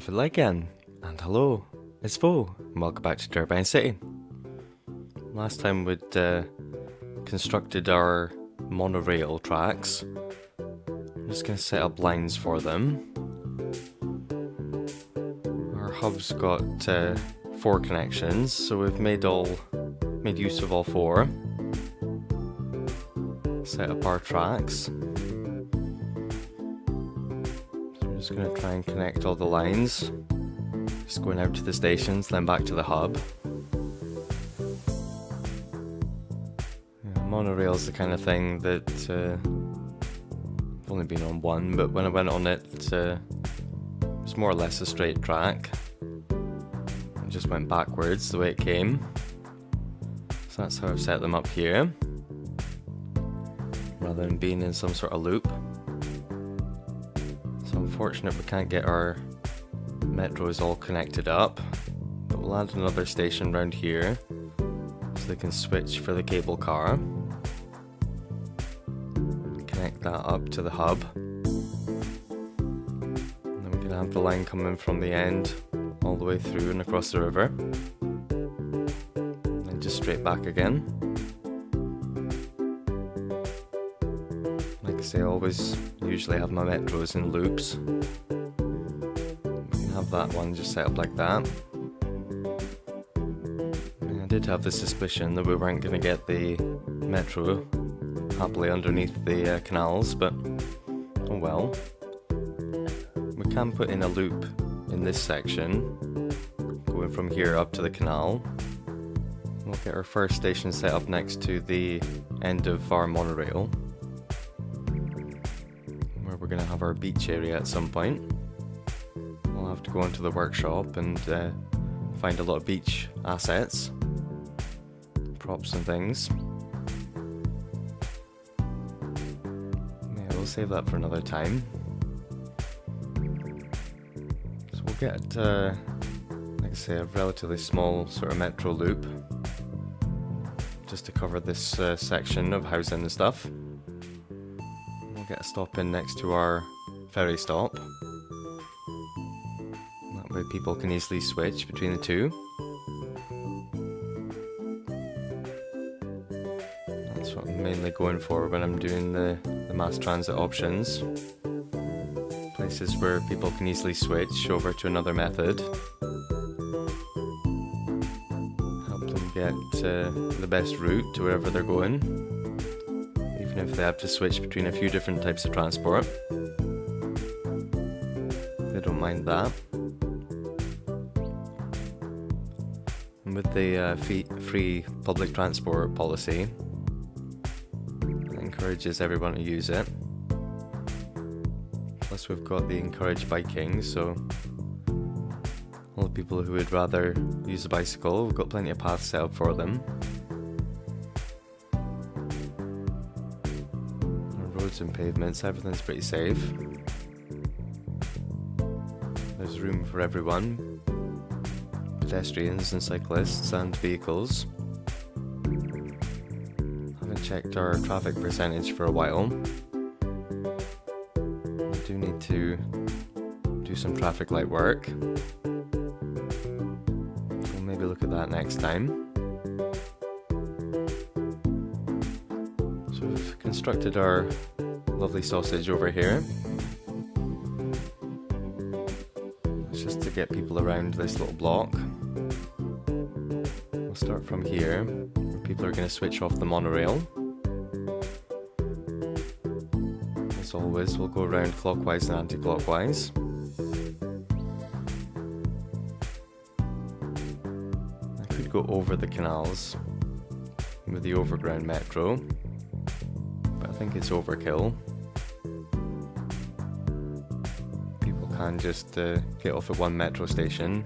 Hello again, and hello, it's Vo, and welcome back to Turbine City. Last time we'd constructed our monorail tracks. I'm just going to set up lines for them. Our hub's got 4 connections, so we've made use of all 4. Set up our tracks. Just going to try and connect all the lines, just going out to the stations, then back to the hub. Monorail's the kind of thing that I've only been on one, but when I went on it, it's more or less a straight track. It just went backwards the way it came. So that's how I've set them up here, rather than being in some sort of loop. Unfortunate we can't get our metros all connected up, but we'll add another station round here so they can switch for the cable car. Connect that up to the hub, and then we can have the line coming from the end all the way through and across the river, and then just straight back again. Like I say, I usually have my metros in loops. We can have that one just set up like that. And I did have the suspicion that we weren't going to get the metro happily underneath the canals, but oh well. We can put in a loop in this section, going from here up to the canal. We'll get our first station set up next to the end of our monorail, where we're going to have our beach area at some point. We'll have to go into the workshop and find a lot of beach assets, props and things. Yeah, we'll save that for another time. So we'll get, like I say, a relatively small sort of metro loop, just to cover this section of housing and stuff. Get a stop in next to our ferry stop. That way people can easily switch between the two. That's what I'm mainly going for when I'm doing the mass transit options. Places where people can easily switch over to another method. Help them get the best route to wherever they're going, if they have to switch between a few different types of transport. They don't mind that. And with the free public transport policy, it encourages everyone to use it. Plus we've got the encourage biking, so all the people who would rather use a bicycle, we've got plenty of paths set up for them. And pavements, everything's pretty safe. There's room for everyone, pedestrians and cyclists and vehicles. Haven't checked our traffic percentage for a while. We do need to do some traffic light work. We'll maybe look at that next time. So we've constructed our lovely sausage over here. It's just to get people around this little block. We'll start from here, where people are going to switch off the monorail. As always, we'll go around clockwise and anti-clockwise. I could go over the canals with the overground metro, but I think it's overkill. People can just get off at one metro station,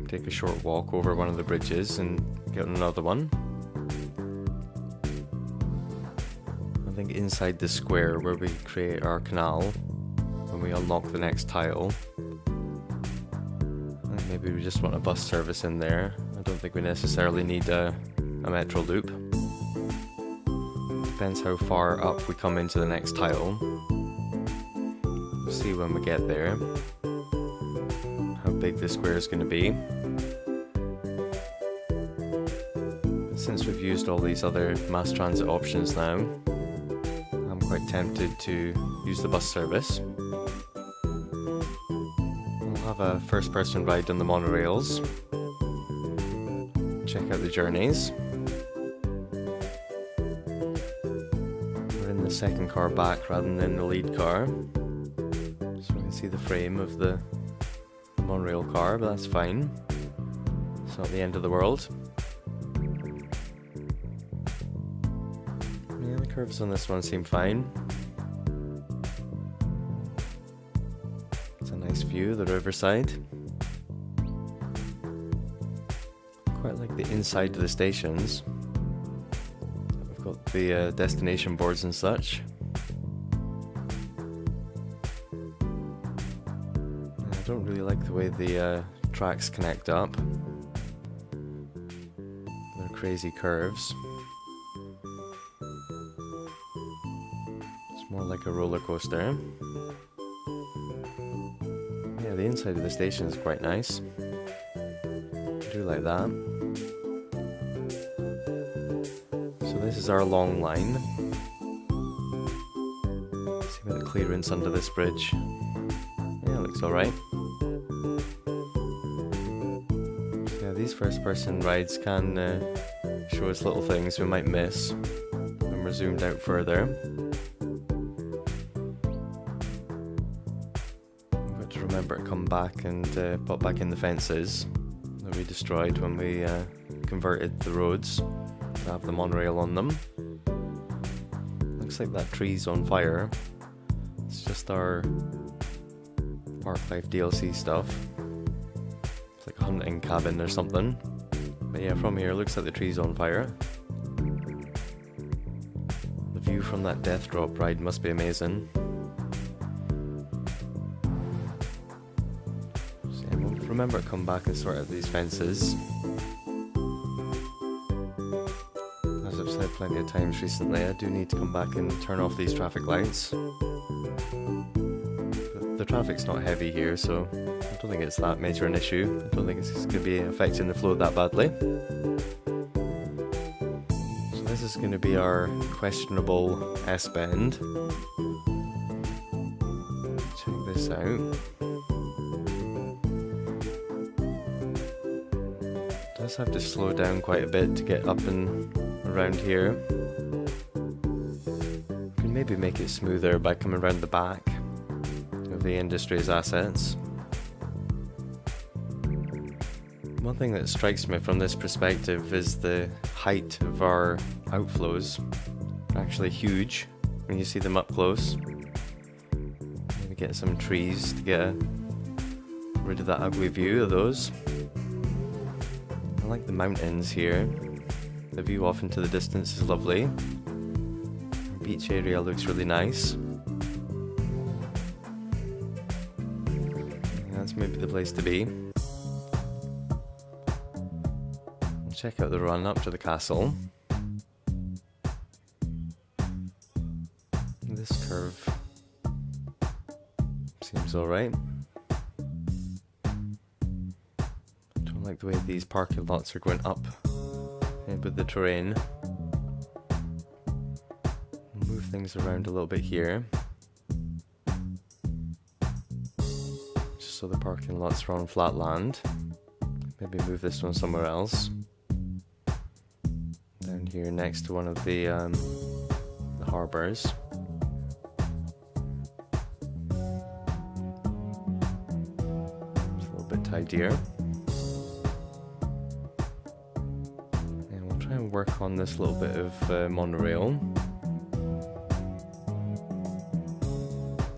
take a short walk over one of the bridges and get on another one. I think inside the square where we create our canal, when we unlock the next tile, I think maybe we just want a bus service in there. I don't think we necessarily need a metro loop. Depends how far up we come into the next tile. We'll see when we get there big this square is going to be. But since we've used all these other mass transit options now, I'm quite tempted to use the bus service. I'll have a first-person ride on the monorails. Check out the journeys. We're in the second car back rather than the lead car. So we can see the frame of the monorail car, but that's fine. It's not the end of the world. Yeah, the curves on this one seem fine. It's a nice view, the riverside. Quite like the inside of the stations. We've got the destination boards and such. I don't really like the way the tracks connect up. They're crazy curves. It's more like a roller coaster. Yeah, the inside of the station is quite nice. I do like that. So this is our long line. See about the clearance under this bridge. Yeah, it looks alright. So yeah, these first-person rides can show us little things we might miss when we're zoomed out further. We've got to remember to come back and put back in the fences that we destroyed when we converted the roads to have the monorail on them. Looks like that tree's on fire. It's just our Park Life DLC stuff. It's like a hunting cabin or something. But yeah, from here, looks like the tree's on fire. The view from that death drop ride must be amazing. So yeah, we'll remember to come back and sort out these fences. As I've said plenty of times recently, I do need to come back and turn off these traffic lights. The traffic's not heavy here, so I don't think it's that major an issue. I don't think it's going to be affecting the flow that badly. So this is going to be our questionable S-bend. Check this out. It does have to slow down quite a bit to get up and around here. We can maybe make it smoother by coming around the back of the industry's assets. One thing that strikes me from this perspective is the height of our outflows. They're actually huge when you see them up close. Maybe get some trees to get rid of that ugly view of those. I like the mountains here. The view off into the distance is lovely. The beach area looks really nice. That's maybe the place to be. We'll check out the run up to the castle. This curve seems alright. Don't like the way these parking lots are going up with the terrain. We'll move things around a little bit here. So the parking lots are on flat land. Maybe move this one somewhere else. Down here next to one of the harbours. It's a little bit tidier. And we'll try and work on this little bit of monorail.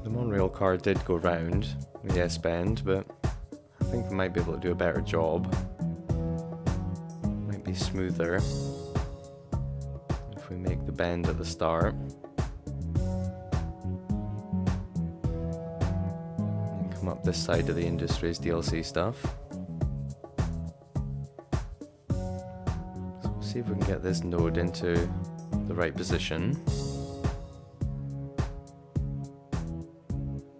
The monorail car did go round the S-bend, but I think we might be able to do a better job. Might be smoother if we make the bend at the start. And come up this side of the industry's DLC stuff. So we'll see if we can get this node into the right position.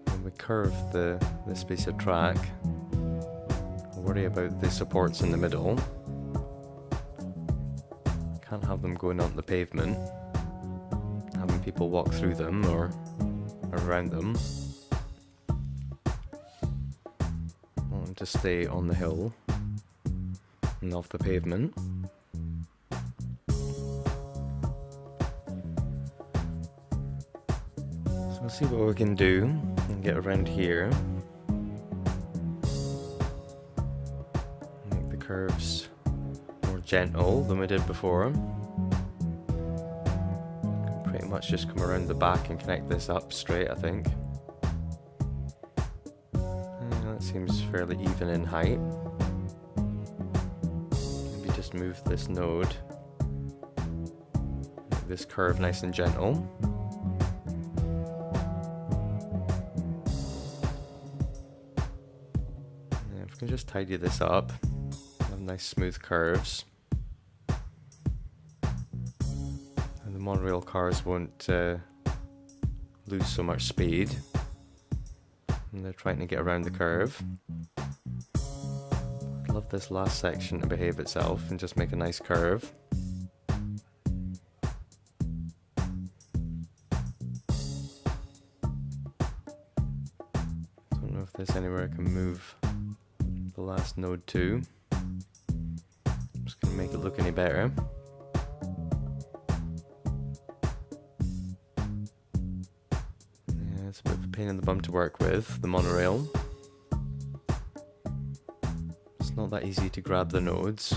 When we curve this piece of track, worry about the supports in the middle. Can't have them going on the pavement, having people walk through them or around them. I want them to stay on the hill and off the pavement. So we'll see what we can do and get around here. Make the curves more gentle than we did before. Can pretty much just come around the back and connect this up straight, I think. That seems fairly even in height. Maybe just move this node. Make this curve nice and gentle. And if we can just tidy this up, have nice smooth curves. And the monorail cars won't lose so much speed. And they're trying to get around the curve. I'd love this last section to behave itself and just make a nice curve. Don't know if there's anywhere I can move the last node to. I'm just going to make it look any better. It's a bit of a pain in the bum to work with, the monorail. It's not that easy to grab the nodes.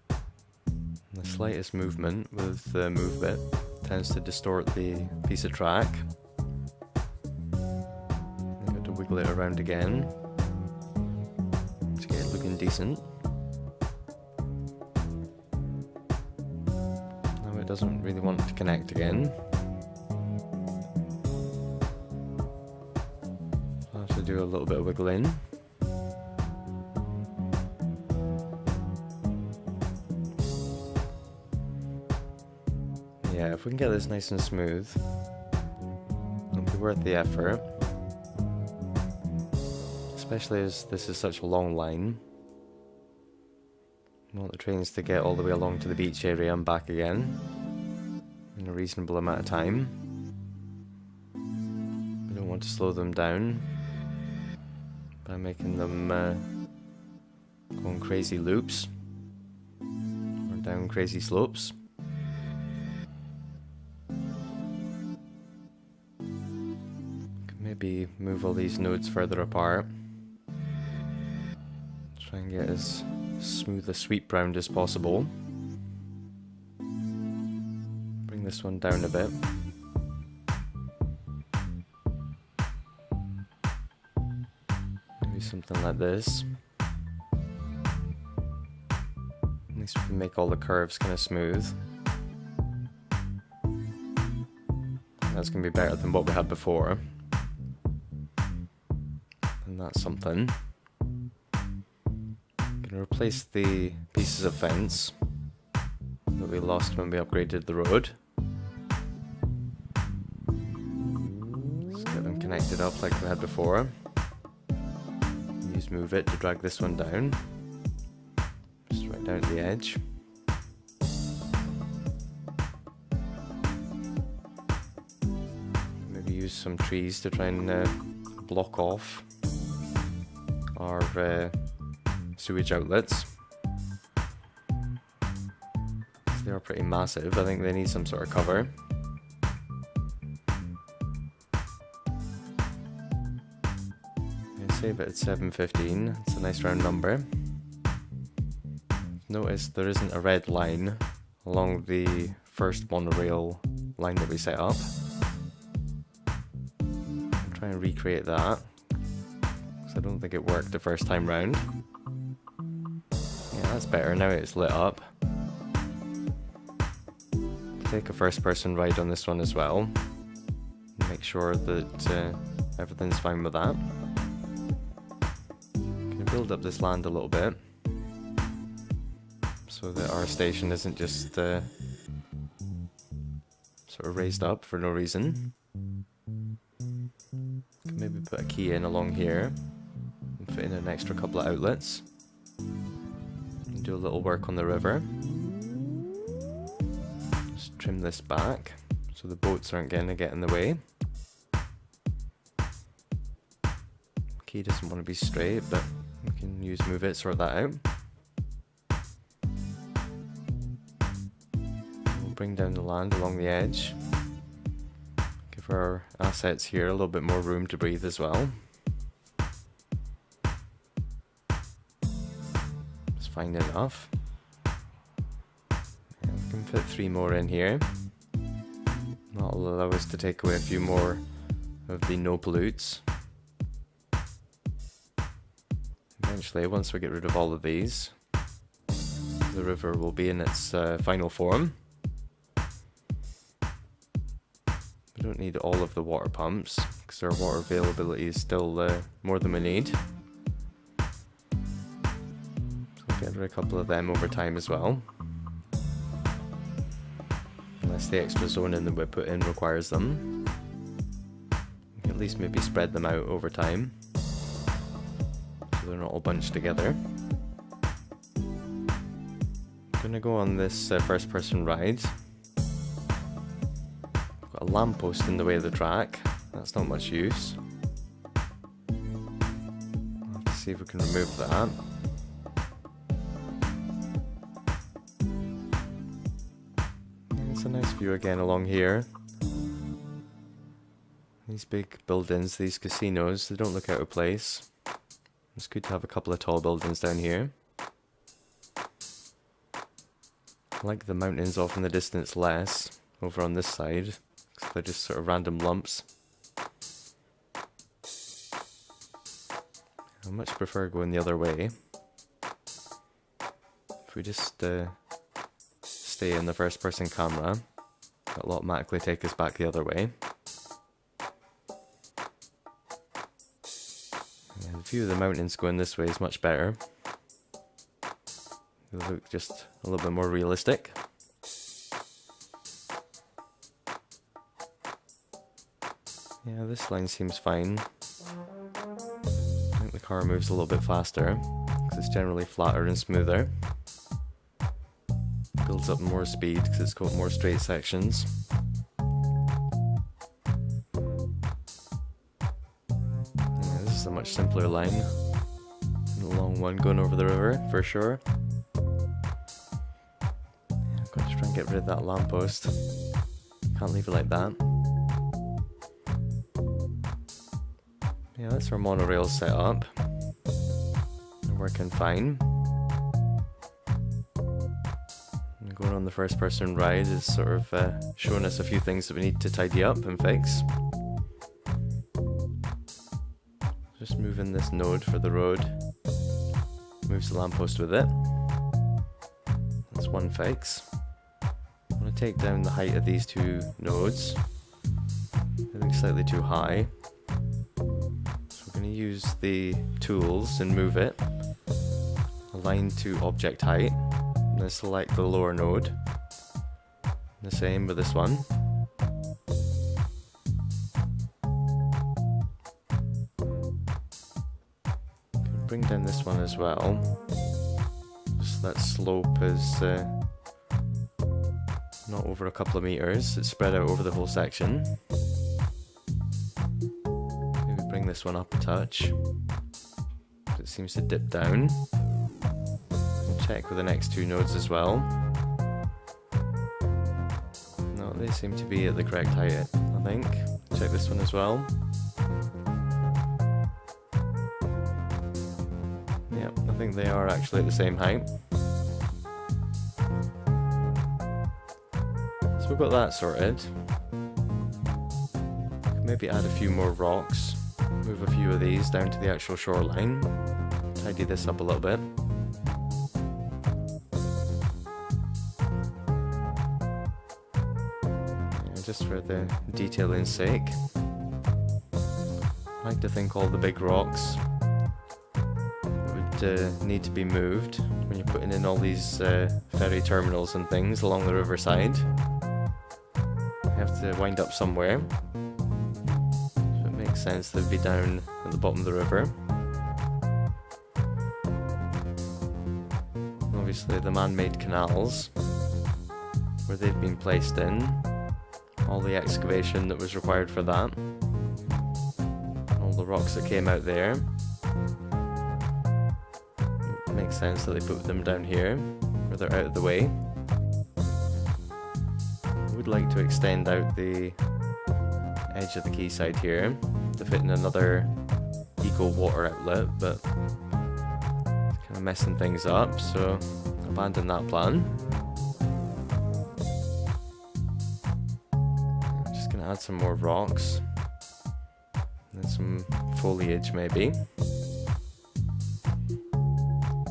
The slightest movement with the move bit tends to distort the piece of track. I've got to wiggle it around again to get it looking decent. Now it doesn't really want to connect again. Do a little bit of wiggling. Yeah, if we can get this nice and smooth, it'll be worth the effort. Especially as this is such a long line. I want the trains to get all the way along to the beach area and back again in a reasonable amount of time. We don't want to slow them down by making them go on crazy loops or down crazy slopes. Could maybe move all these nodes further apart. Try and get as smooth a sweep round as possible. Bring this one down a bit. Something like this. At least we can make all the curves kind of smooth. That's going to be better than what we had before. And that's something. I'm going to replace the pieces of fence that we lost when we upgraded the road. Let's get them connected up like we had before. Use move it to drag this one down, just right down to the edge. Maybe use some trees to try and block off our sewage outlets. They are pretty massive. I think they need some sort of cover. Save it at 715, it's a nice round number. Notice there isn't a red line along the first monorail line that we set up. I'll try and recreate that, because I don't think it worked the first time round. Yeah, that's better, now it's lit up. Take a first person ride on this one as well. Make sure that everything's fine with that. Build up this land a little bit so that our station isn't just sort of raised up for no reason. Can maybe put a key in along here and fit in an extra couple of outlets. And do a little work on the river. Just trim this back so the boats aren't going to get in the way. Key doesn't want to be straight, but we can use move it, sort that out. We'll bring down the land along the edge. Give our assets here a little bit more room to breathe as well. It's fine enough. Yeah, we can fit 3 more in here. That'll allow us to take away a few more of the no pollutes. Eventually, once we get rid of all of these, the river will be in its final form. We don't need all of the water pumps, because our water availability is still more than we need. So we'll get rid of a couple of them over time as well. Unless the extra zoning that we put in requires them. We can at least maybe spread them out over time, they're not all bunched together. I'm gonna go on this first person ride. Got a lamppost in the way of the track. That's not much use. I'll have to see if we can remove that. It's a nice view again along here. These big buildings, these casinos, they don't look out of place. It's good to have a couple of tall buildings down here. I like the mountains off in the distance less, over on this side, because they're just sort of random lumps. I much prefer going the other way. If we just stay in the first person camera, that'll automatically take us back the other way. The view of the mountains going this way is much better. They look just a little bit more realistic. Yeah, this line seems fine. I think the car moves a little bit faster, because it's generally flatter and smoother. Builds up more speed, because it's got more straight sections. This is a much simpler line. A long one going over the river, for sure. I've got to try and get rid of that lamppost. Can't leave it like that. Yeah, that's our monorail set up. They're working fine. And going on the first person ride is sort of showing us a few things that we need to tidy up and fix. Just moving this node for the road. Moves the lamppost with it. That's one fix. I'm going to take down the height of these 2 nodes. I think slightly too high. So we're going to use the tools and move it. Align to object height. And then select the lower node. The same with this one. Bring down this one as well, so that slope is not over a couple of meters, it's spread out over the whole section. Maybe bring this one up a touch, it seems to dip down. We'll check with the next 2 nodes as well. No, they seem to be at the correct height, I think. Check this one as well. I think they are actually at the same height. So we've got that sorted. Maybe add a few more rocks, move a few of these down to the actual shoreline, tidy this up a little bit. Yeah, just for the detailing's sake. I like to think all the big rocks need to be moved when you're putting in all these ferry terminals and things along the riverside. You have to wind up somewhere, so it makes sense they'd be down at the bottom of the river. obviously the man-made canals, where they've been placed in, all the excavation that was required for that, all the rocks that came out there. It makes sense that they put them down here, where they're out of the way. I would like to extend out the edge of the quayside here to fit in another eco water outlet, but it's kind of messing things up, so abandon that plan. I'm just gonna add some more rocks and some foliage maybe.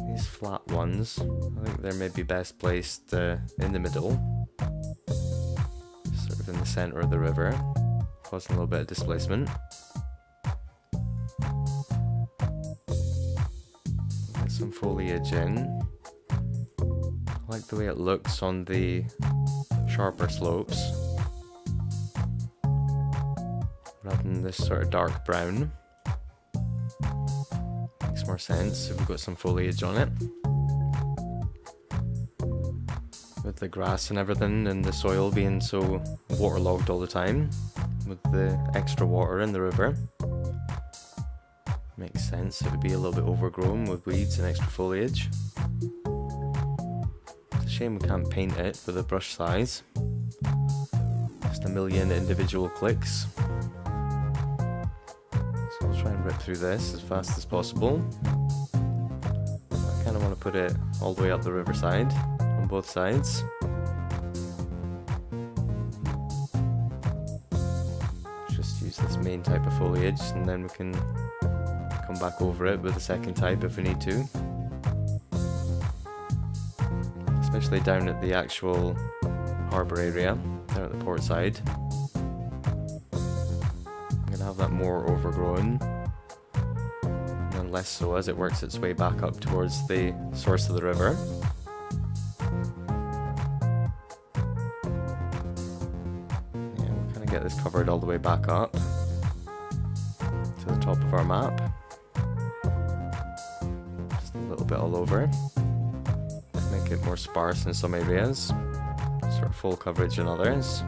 These flat ones, I think they're maybe best placed in the middle, sort of in the center of the river, causing a little bit of displacement. Get some foliage in. I like the way it looks on the sharper slopes, rather than this sort of dark brown. Makes more sense if we've got some foliage on it. With the grass and everything and the soil being so waterlogged all the time, with the extra water in the river, makes sense it would be a little bit overgrown with weeds and extra foliage. It's a shame we can't paint it with a brush size. Just a million individual clicks. So I'll try and rip through this as fast as possible. I kind of want to put it all the way up the riverside on both sides. Use this main type of foliage, and then we can come back over it with the second type if we need to. Especially down at the actual harbour area, down at the port side. I'm going to have that more overgrown, and then less so as it works its way back up towards the source of the river. Get this covered all the way back up to the top of our map. Just a little bit all over. Make it more sparse in some areas, sort of full coverage in others.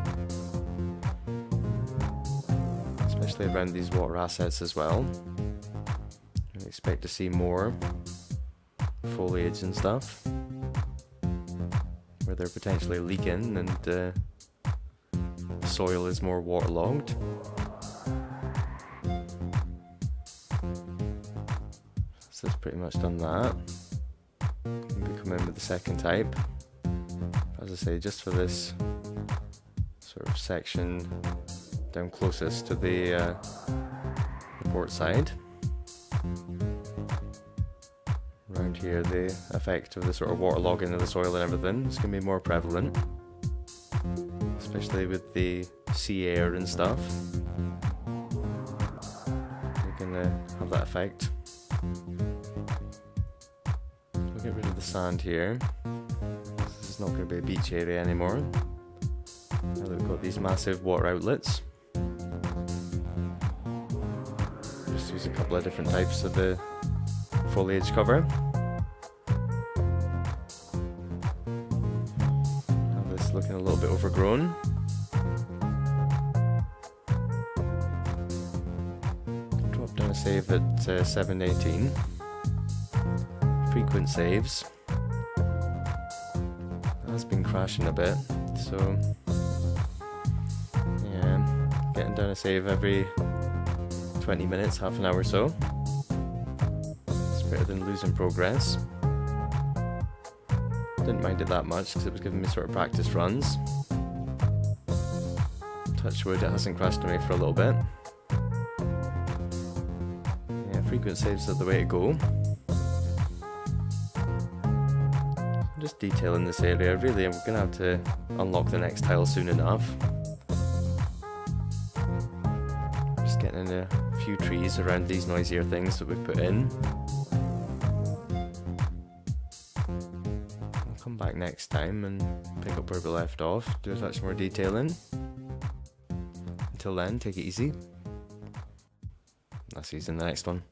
Especially around these water assets as well. I expect to see more foliage and stuff where they're potentially leaking and soil is more waterlogged. So it's pretty much done that. Maybe come in with the second type. As I say, just for this sort of section down closest to the port side. Around here, the effect of the sort of waterlogging of the soil and everything is going to be more prevalent. Especially with the sea air and stuff. We're going to have that effect. We'll get rid of the sand here. This is not going to be a beach area anymore. Now that we've got these massive water outlets. Just use a couple of different types of the foliage cover. Looking a little bit overgrown. Drop down a save at 718. Frequent saves. That's been crashing a bit, so yeah, getting down a save every 20 minutes, half an hour or so. It's better than losing progress. Didn't mind it that much because it was giving me sort of practice runs. Touch wood, it hasn't crashed on me for a little bit. Yeah, frequent saves are the way to go. I'm just detailing this area, really, and we're going to have to unlock the next tile soon enough. Just getting in a few trees around these noisier things that we've put in. Come back next time and pick up where we left off, do a touch more detailing. Until then, take it easy. I'll see you in the next one.